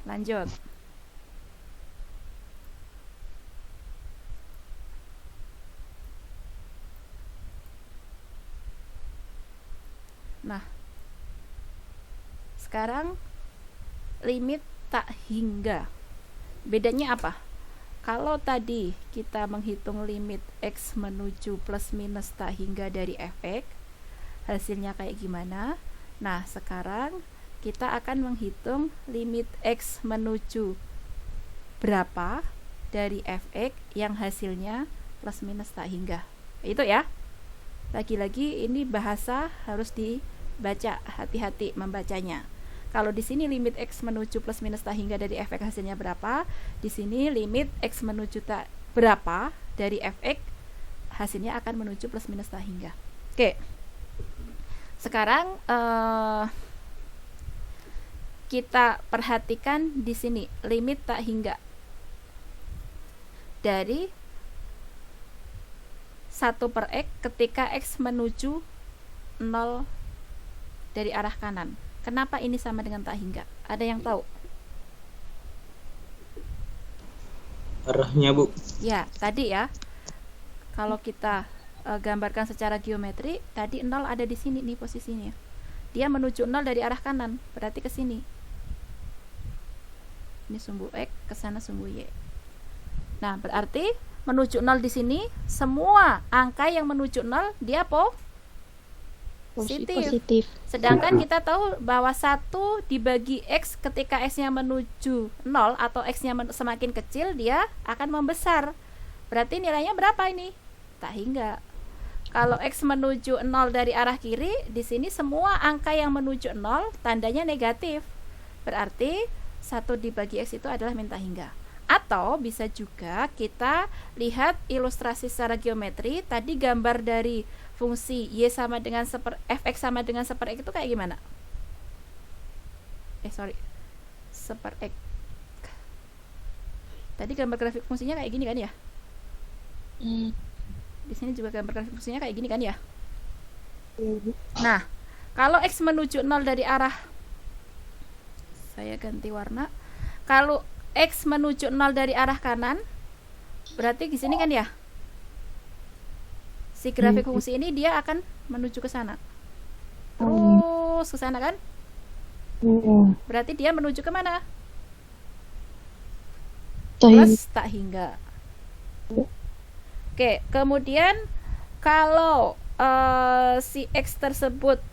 Lanjut. Nah, sekarang limit tak hingga. Bedanya apa? Kalau tadi kita menghitung limit X menuju plus minus tak hingga dari fx, hasilnya kayak gimana? Nah, sekarang kita akan menghitung limit X menuju berapa dari fx yang hasilnya plus minus tak hingga. Itu ya. Lagi-lagi ini bahasa harus dibaca, hati-hati membacanya. Kalau di sini limit X menuju plus minus tak hingga dari fx hasilnya berapa? Di sini limit X menuju tak berapa dari fx hasilnya akan menuju plus minus tak hingga. Oke. Sekarang kita perhatikan di sini limit tak hingga dari 1 per X ketika X menuju 0 dari arah kanan. Kenapa ini sama dengan tak hingga? Ada yang tahu? Arahnya, Bu. Ya, tadi ya. Kalau kita gambarkan secara geometri, tadi 0 ada di sini nih posisinya. Dia menuju 0 dari arah kanan, berarti ke sini. Ini sumbu X, ke sana sumbu Y. Nah, berarti menuju 0 di sini, semua angka yang menuju 0 dia positif. Sedangkan kita tahu bahwa 1 dibagi X ketika X-nya menuju 0 atau X-nya semakin kecil, dia akan membesar. Berarti nilainya berapa ini? Tak hingga. Kalau X menuju 0 dari arah kiri, di sini semua angka yang menuju 0 tandanya negatif. Berarti 1 dibagi X itu adalah min tak hingga. Atau bisa juga kita lihat ilustrasi secara geometri. Tadi gambar dari fungsi Y sama dengan fx sama dengan 1 per X itu kayak gimana? Per X. Tadi gambar grafik fungsinya kayak gini kan ya? Di sini juga gambar grafik fungsinya kayak gini kan ya? Nah, kalau X menuju 0 dari arah, saya ganti warna. Kalau X menuju 0 dari arah kanan, berarti di sini kan ya? Si grafik fungsi ini dia akan menuju ke sana. Terus ke sana kan? Berarti dia menuju ke mana? Plus tak hingga. Oke, kemudian kalau si X tersebut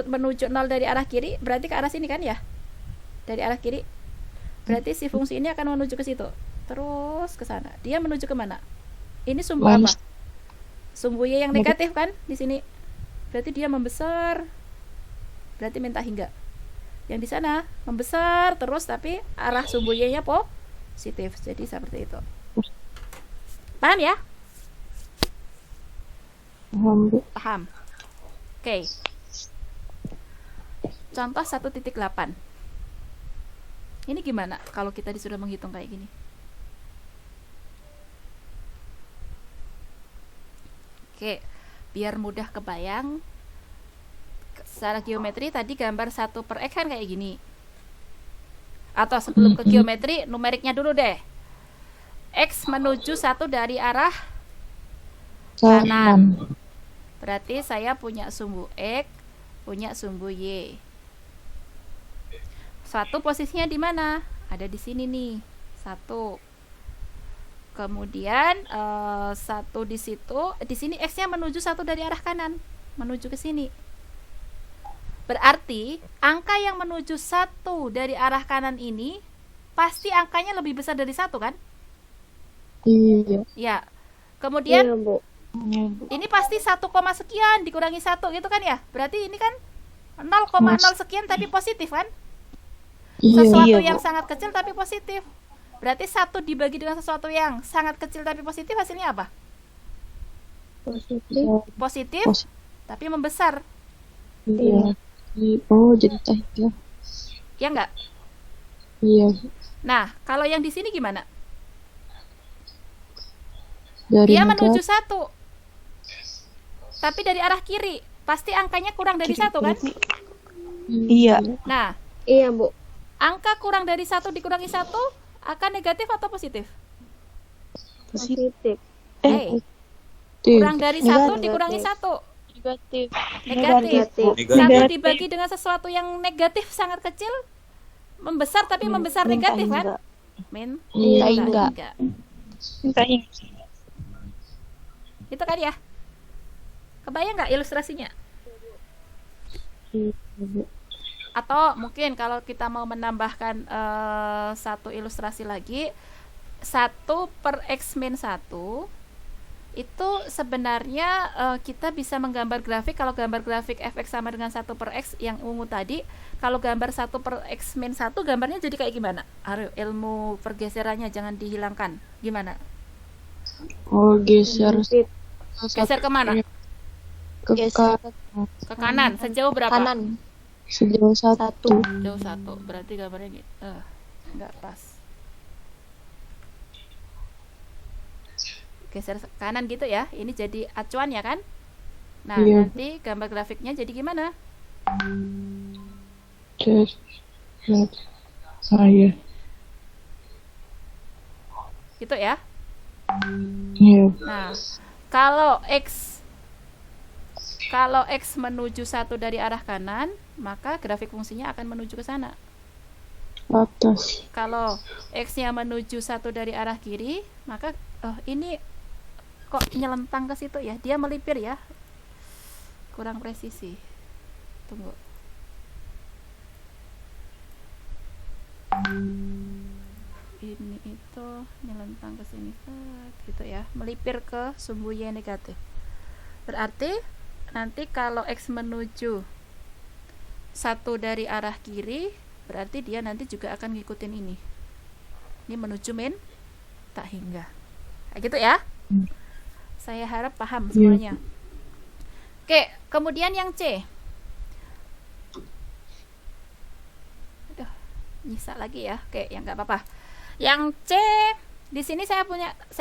menuju 0 dari arah kiri, berarti ke arah sini kan ya? Dari arah kiri. Berarti si fungsi ini akan menuju ke situ. Terus ke sana. Dia menuju ke mana? Ini sumbu apa? Sumbu Y yang negatif kan di sini. Berarti dia membesar. Berarti min tak hingga. Yang di sana membesar terus tapi arah sumbu Y-nya positif. Jadi seperti itu. Paham ya? Paham. Oke. Contoh 1.8. Ini gimana kalau kita disuruh menghitung kayak gini? Oke, biar mudah kebayang, secara geometri tadi gambar 1 per X kan kayak gini. Atau sebelum ke geometri, numeriknya dulu deh. X menuju 1 dari arah kanan. Berarti saya punya sumbu X, punya sumbu Y. 1 posisinya di mana? Ada di sini nih. 1. Kemudian 1 di situ, di sini X-nya menuju 1 dari arah kanan, menuju ke sini. Berarti angka yang menuju 1 dari arah kanan ini pasti angkanya lebih besar dari 1 kan? Iya. Ya. Kemudian Iya, Bu. ini pasti 1, sekian dikurangi 1 gitu kan ya? Berarti ini kan 0,0 sekian tapi positif kan? Sesuatu yang sangat kecil tapi positif. Berarti 1 dibagi dengan sesuatu yang sangat kecil tapi positif, hasilnya apa? Positif tapi membesar. Iya. Oh, jadi tak hingga. Ya enggak? Iya. Nah, kalau yang di sini gimana? Dari Dia negatif. menuju 1. Tapi dari arah kiri. Pasti angkanya kurang dari 1 kan? Iya. Nah, Iya, Bu. Angka kurang dari 1 dikurangi 1 akan negatif atau positif? Positif. Eh, Negatif. kurang dari 1 dikurangi 1 Negatif. negatif. Negatif. 1 dibagi dengan sesuatu yang negatif sangat kecil membesar, tapi membesar negatif kan? Min Hingga. Itu kan ya? Kebayang nggak ilustrasinya? Atau mungkin kalau kita mau menambahkan satu ilustrasi lagi, 1 per X min 1 itu sebenarnya kita bisa menggambar grafik. Kalau gambar grafik fx sama dengan 1 per X yang ungu tadi, kalau gambar 1 per X min 1 gambarnya jadi kayak gimana? Ayo, ilmu pergeserannya jangan dihilangkan. Gimana? Oh, geser. Geser kemana? Ke Ke kanan. Sejauh berapa? Kanan. sejauh 1. Jauh 1. Berarti gambarnya gitu. Nggak pas. Geser kanan gitu ya. Ini jadi acuan ya kan? Nah, Iya. nanti gambar grafiknya jadi gimana? Saya. Gitu ya. Iya. Nah, kalau X menuju 1 dari arah kanan, maka grafik fungsinya akan menuju ke sana. Atas. Kalau X-nya menuju 1 dari arah kiri, maka ini kok nyelentang ke situ ya? Dia melipir ya. Kurang presisi. Tunggu. Ini itu nyelentang ke sini gitu ya, melipir ke sumbu Y negatif. Berarti nanti kalau X menuju 1 dari arah kiri, berarti dia nanti juga akan ngikutin ini. Ini menuju min tak hingga. Kayak gitu ya. Saya harap paham semuanya. Oke, kemudian yang C. Aduh, nyisa lagi ya. Oke, yang nggak apa-apa. Yang C di sini saya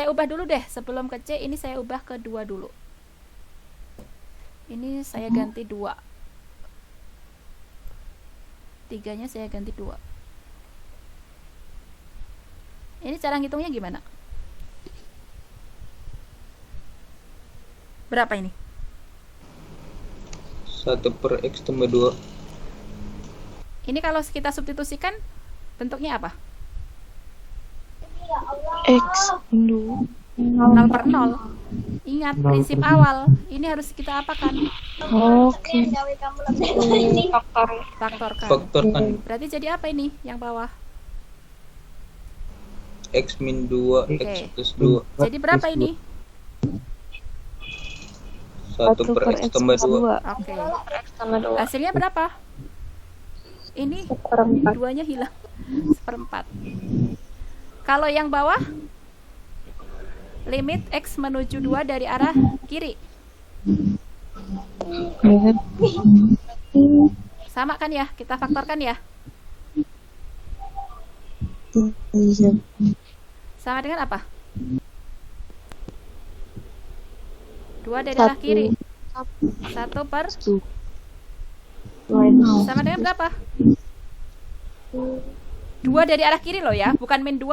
ubah dulu deh. Sebelum ke C ini saya ubah ke 2 dulu. Ini saya ganti 2. 3-nya saya ganti 2. Ini cara ngitungnya gimana? Berapa ini? 1 per X tambah 2. Ini kalau kita substitusikan bentuknya apa? X. 0. 0 per 0. Ingat prinsip awal. Ini harus kita apakan? Oke. Faktorkan. Faktorkan Berarti jadi apa ini yang bawah? X min 2 X Oke. plus 2. Jadi berapa ini? 1 per X tambah 2. Oke. Tambah 2. Hasilnya berapa? Ini 1/4. 2-nya hilang. 1/4. Kalau yang bawah, limit X menuju 2 dari arah kiri. Sama kan ya? Kita faktorkan ya. Sama dengan apa? 2 dari arah kiri. 1 per sama dengan berapa? 2 dari arah kiri loh ya, bukan min 2.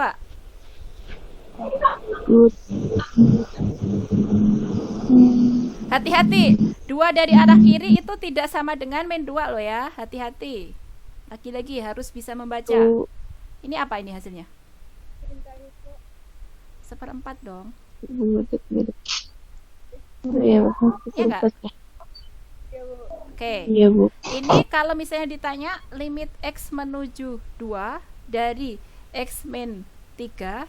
Hati-hati, 2 dari arah kiri itu tidak sama dengan min 2 loh ya. Hati-hati. Lagi-lagi harus bisa membaca. Ini apa ini hasilnya? 1/4 dong. Iya, Iya nggak? Oke. Iya, Bu. Ini kalau misalnya ditanya limit X menuju 2 dari X min 2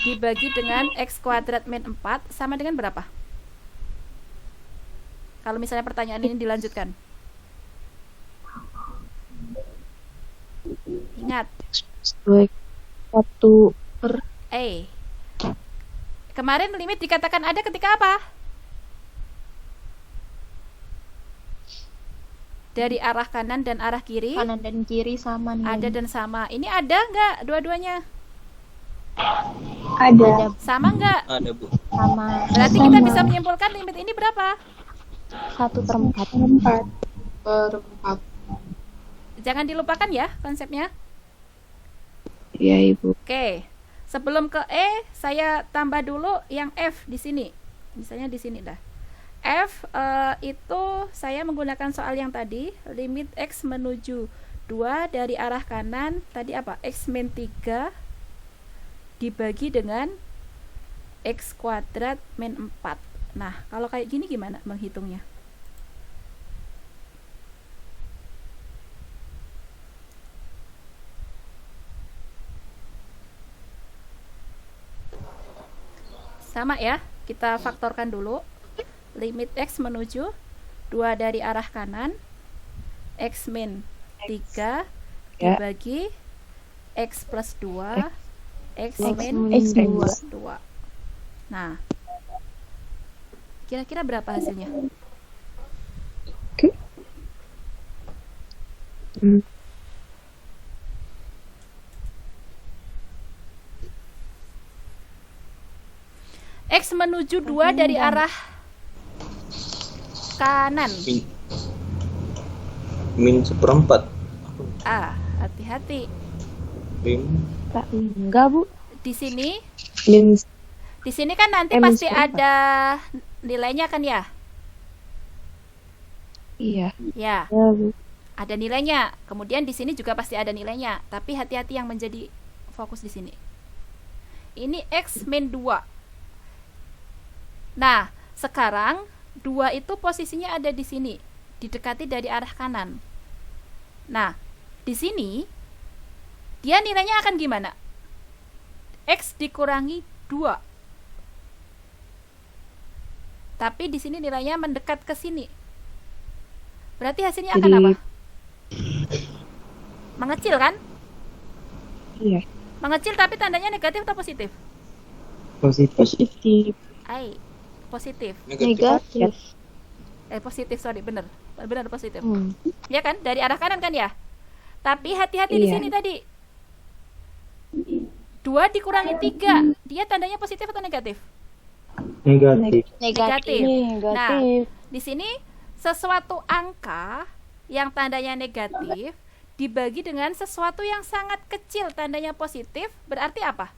dibagi dengan X kuadrat min 4 sama dengan berapa? Kalau misalnya pertanyaan ini dilanjutkan. Ingat, 1 per kemarin limit dikatakan ada ketika apa? Dari arah kanan dan arah kiri. Kanan dan kiri sama nih. Ada dan sama. Ini ada nggak dua-duanya? ada. Sama nggak? Ada, Bu. Sama. Berarti kita bisa menyimpulkan limit ini berapa? 1/4. 4 per 4. Jangan dilupakan ya konsepnya. Iya, Ibu. Oke. Sebelum ke E, saya tambah dulu yang F di sini. Misalnya di sini dah. F itu saya menggunakan soal yang tadi, limit X menuju 2 dari arah kanan, tadi apa? X min 3 dibagi dengan X kuadrat min 4. Nah, kalau kayak gini gimana menghitungnya? Sama ya, kita faktorkan dulu. Limit X menuju 2 dari arah kanan, X min 3 dibagi X plus 2, X min 2. Nah, kira-kira berapa hasilnya? Oke. X menuju 2 dari arah kanan. Min 1/4. Hati-hati. Tak hingga, Bu. Di sini Min kan nanti pasti ada nilainya kan ya? iya. Ya, Ya, Bu. ada nilainya. Kemudian di sini juga pasti ada nilainya. Tapi hati-hati yang menjadi fokus di sini. Ini X min 2. Nah, sekarang 2 itu posisinya ada di sini, didekati dari arah kanan. Nah, di sini dia nilainya akan gimana? X dikurangi 2. Tapi di sini nilainya mendekat ke sini. Berarti hasilnya akan apa? Mengecil kan? Iya. Mengecil tapi tandanya negatif atau positif? Positif. Positif. Negatif. Positif, sorry, bener positif. Ya kan, dari arah kanan kan ya. Tapi hati-hati di Iya. sini tadi. 2 dikurangi 3, dia tandanya positif atau negatif? Negatif. Nah, di sini sesuatu angka yang tandanya negatif dibagi dengan sesuatu yang sangat kecil tandanya positif, berarti apa?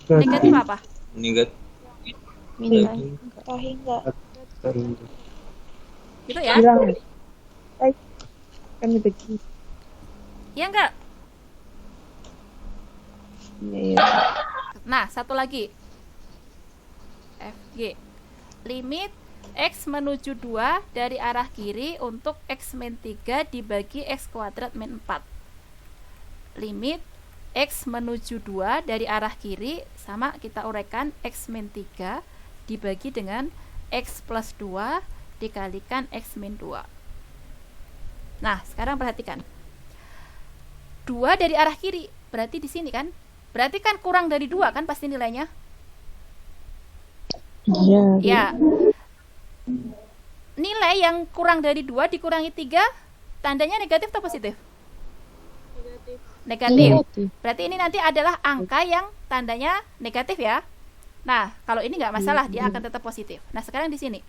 Negatif apa? Negatif. Gitu ya? Kan begitu. Ya enggak? Iya. Nah, satu lagi. FG. Limit X menuju 2 dari arah kiri untuk X min 3 dibagi X kuadrat min 4. Limit X menuju 2 dari arah kiri, sama kita uraikan X min 3 dibagi dengan X plus 2 dikalikan X min 2. Nah, sekarang perhatikan. 2 dari arah kiri, berarti di sini kan? Berarti kan kurang dari 2 kan pasti nilainya? Iya. Ya. Nilai yang kurang dari 2 dikurangi 3 tandanya negatif atau positif? Negatif. Berarti ini nanti adalah angka yang tandanya negatif ya. Nah, kalau ini nggak masalah, dia akan tetap positif. Nah, sekarang di sini.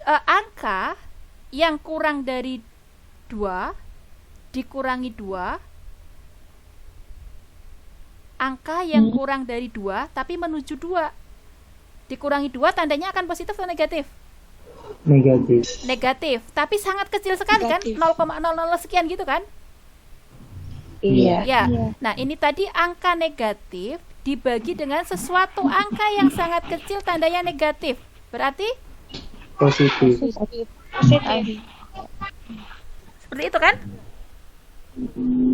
Angka yang kurang dari 2 dikurangi 2, angka yang kurang dari 2 tapi menuju 2 dikurangi 2 tandanya akan positif atau negatif? Negatif, tapi sangat kecil sekali kan, 0,00 sekian gitu kan? Iya. Ya. Nah, ini tadi angka negatif dibagi dengan sesuatu angka yang sangat kecil tandanya negatif. Berarti Positif. seperti itu kan?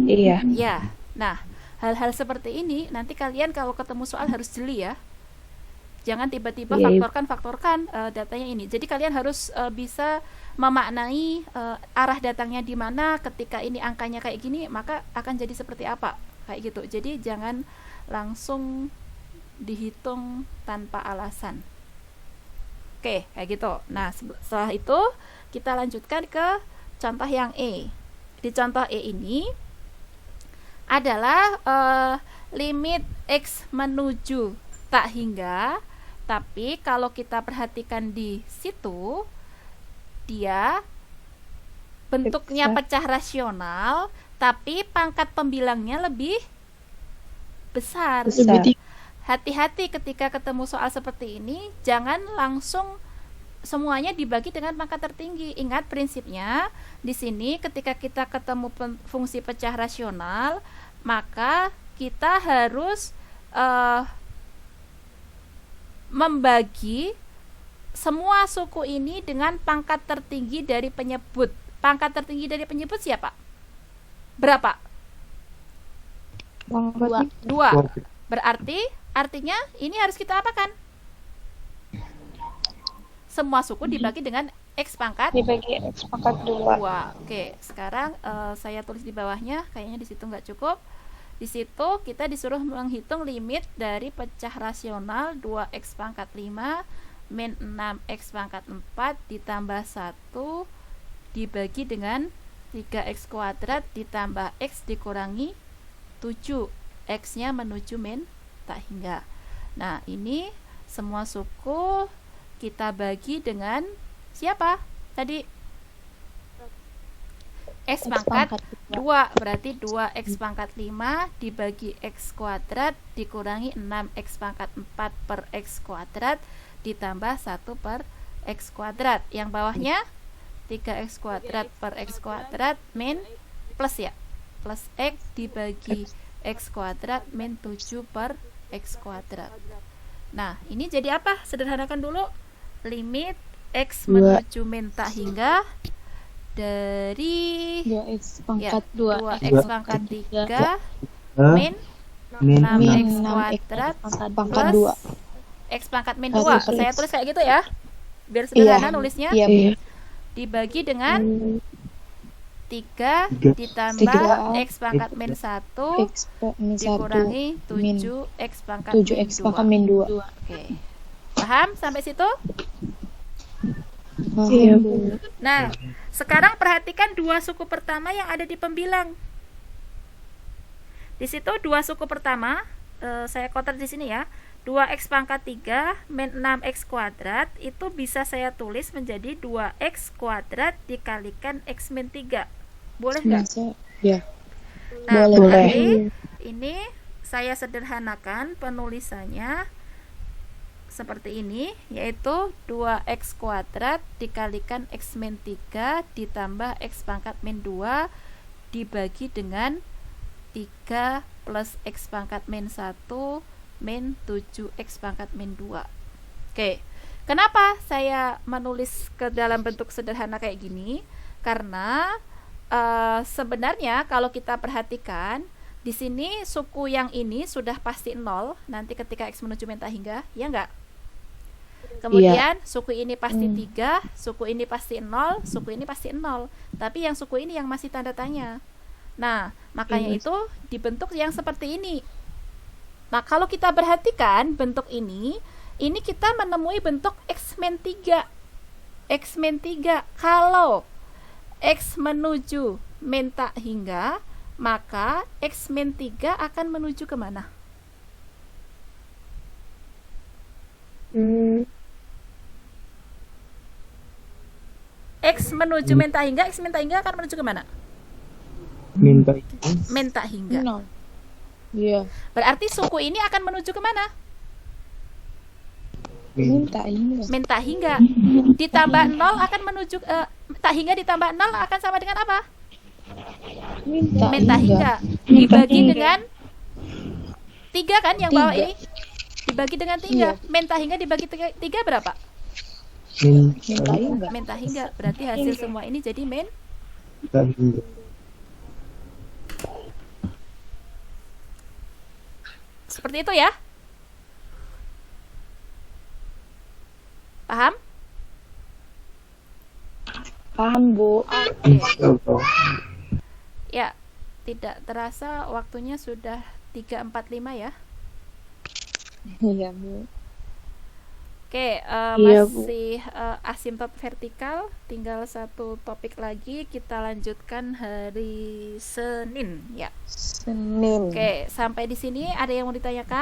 Iya. Ya. Nah, hal-hal seperti ini nanti kalian kalau ketemu soal harus jeli ya. Jangan tiba-tiba faktorkan datanya ini. Jadi kalian harus bisa memaknai arah datangnya di mana, ketika ini angkanya kayak gini, maka akan jadi seperti apa, kayak gitu. Jadi jangan langsung dihitung tanpa alasan. Oke, kayak gitu. Nah, setelah itu kita lanjutkan ke contoh yang E. Di contoh E ini adalah limit X menuju tak hingga, tapi kalau kita perhatikan di situ dia bentuknya pecah rasional, tapi pangkat pembilangnya lebih besar. Hati-hati ketika ketemu soal seperti ini, jangan langsung semuanya dibagi dengan pangkat tertinggi. Ingat prinsipnya, di sini ketika kita ketemu fungsi pecah rasional, maka kita harus membagi semua suku ini dengan pangkat tertinggi dari penyebut. Pangkat tertinggi dari penyebut siapa? Berapa? 2. Berarti artinya ini harus kita apakan? Semua suku dibagi dengan X pangkat 2. Oke, sekarang saya tulis di bawahnya, kayaknya di situ nggak cukup. Di situ kita disuruh menghitung limit dari pecah rasional 2x pangkat 5 min 6x pangkat 4 ditambah 1 dibagi dengan 3x kuadrat ditambah x dikurangi 7. X-nya menuju min tak hingga. Nah, ini semua suku kita bagi dengan siapa? Tadi X pangkat 2, berarti 2x pangkat 5 dibagi x kuadrat dikurangi 6x pangkat 4 per x kuadrat ditambah 1 per x kuadrat. Yang bawahnya 3x kuadrat per x kuadrat min plus ya, plus x dibagi x kuadrat min 7 per x kuadrat. Nah, ini jadi apa? Sederhanakan dulu. Limit x menuju min tak hingga dari 2x pangkat 2 2x pangkat 3 min 6x kuadrat pangkat plus 2 x pangkat min 2. Saya tulis kayak gitu ya, biar sederhana nulisnya. Dibagi dengan 3 ditambah x pangkat min 1 dikurangi 7x pangkat min 2. Oke. Paham sampai situ? Iya, Bu. Nah, sekarang perhatikan dua suku pertama yang ada di pembilang. Di situ dua suku pertama, saya kotak di sini ya. 2x pangkat 3 min 6x kuadrat itu bisa saya tulis menjadi 2x kuadrat dikalikan x min 3. Boleh nggak? Ya. Nah, Boleh. berarti ini saya sederhanakan penulisannya seperti ini, yaitu 2x kuadrat dikalikan x min 3 ditambah x pangkat min 2 dibagi dengan 3 plus x pangkat min 1 min 7x pangkat min 2. Oke, kenapa saya menulis ke dalam bentuk sederhana kayak gini? Karena sebenarnya kalau kita perhatikan di sini suku yang ini sudah pasti 0 nanti ketika x menuju min tak hingga, ya enggak? Kemudian suku ini pasti 3, suku ini pasti 0, suku ini pasti 0. Tapi yang suku ini yang masih tanda tanya. Nah, makanya itu dibentuk yang seperti ini. Nah, kalau kita perhatikan bentuk ini kita menemui bentuk x min 3. X min 3. Kalau x menuju min tak hingga, maka x min 3 akan menuju kemana? X menuju min tak hingga, x min tak hingga akan menuju kemana? Min tak hingga. Iya. Berarti suku ini akan menuju kemana? Min tak hingga. Min tak hingga. Ditambah 0 akan menuju tak hingga ditambah 0 akan sama dengan apa? Min tak hingga. Dibagi dengan 3 kan yang bawah ini? Dibagi dengan 3. Min tak hingga dibagi 3 berapa? Min tak hingga. Berarti hasil semua ini jadi min tak hingga. Seperti itu ya. Paham? Paham, Bu. Oke. Ya, tidak terasa waktunya sudah 3.45 ya. Iya, Bu. Oke, Iya, masih asimtot vertikal, tinggal satu topik lagi, kita lanjutkan hari Senin ya. Senin. Oke, sampai di sini ada yang mau ditanyakan?